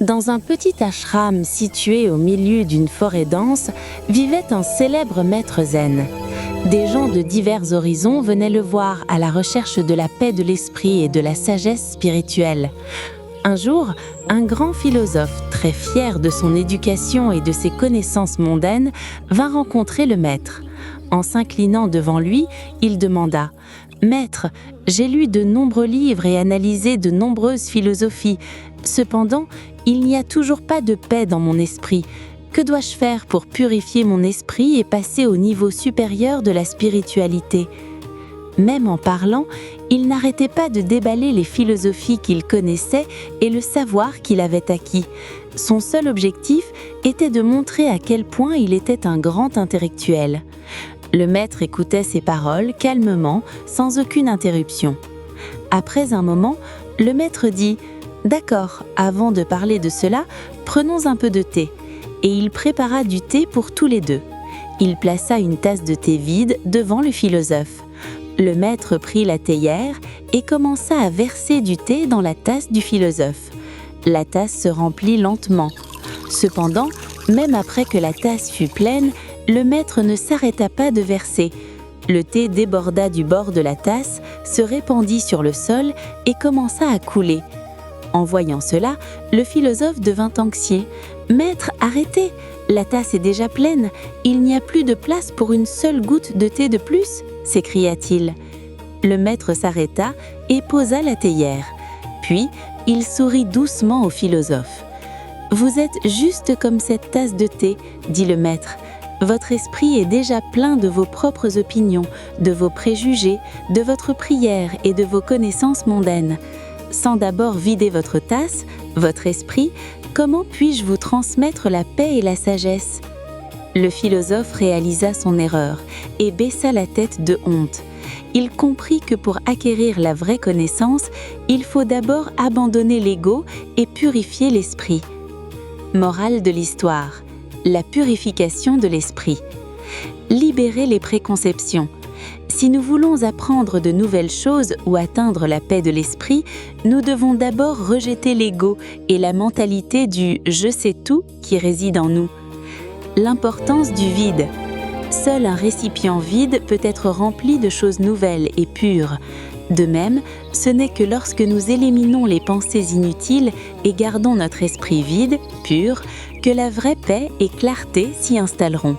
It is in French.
Dans un petit ashram situé au milieu d'une forêt dense, vivait un célèbre maître zen. Des gens de divers horizons venaient le voir à la recherche de la paix de l'esprit et de la sagesse spirituelle. Un jour, un grand philosophe, très fier de son éducation et de ses connaissances mondaines, vint rencontrer le maître. En s'inclinant devant lui, il demanda « Maître, j'ai lu de nombreux livres et analysé de nombreuses philosophies. Cependant, il n'y a toujours pas de paix dans mon esprit. Que dois-je faire pour purifier mon esprit et passer au niveau supérieur de la spiritualité ?» Même en parlant, il n'arrêtait pas de déballer les philosophies qu'il connaissait et le savoir qu'il avait acquis. Son seul objectif était de montrer à quel point il était un grand intellectuel. Le maître écoutait ses paroles calmement, sans aucune interruption. Après un moment, le maître dit « D'accord, avant de parler de cela, prenons un peu de thé. » Et il prépara du thé pour tous les deux. Il plaça une tasse de thé vide devant le philosophe. Le maître prit la théière et commença à verser du thé dans la tasse du philosophe. La tasse se remplit lentement. Cependant, même après que la tasse fut pleine, le maître ne s'arrêta pas de verser. Le thé déborda du bord de la tasse, se répandit sur le sol et commença à couler. En voyant cela, le philosophe devint anxieux. « Maître, arrêtez! La tasse est déjà pleine. Il n'y a plus de place pour une seule goutte de thé de plus !» s'écria-t-il. Le maître s'arrêta et posa la théière. Puis, il sourit doucement au philosophe. « Vous êtes juste comme cette tasse de thé, » dit le maître. « Votre esprit est déjà plein de vos propres opinions, de vos préjugés, de votre prière et de vos connaissances mondaines. Sans d'abord vider votre tasse, votre esprit, comment puis-je vous transmettre la paix et la sagesse ?» Le philosophe réalisa son erreur et baissa la tête de honte. Il comprit que pour acquérir la vraie connaissance, il faut d'abord abandonner l'ego et purifier l'esprit. Morale de l'histoire: la purification de l'esprit. Libérer les préconceptions. Si nous voulons apprendre de nouvelles choses ou atteindre la paix de l'esprit, nous devons d'abord rejeter l'ego et la mentalité du « je sais tout » qui réside en nous. L'importance du vide. Seul un récipient vide peut être rempli de choses nouvelles et pures. De même, ce n'est que lorsque nous éliminons les pensées inutiles et gardons notre esprit vide, pur, que la vraie paix et clarté s'y installeront.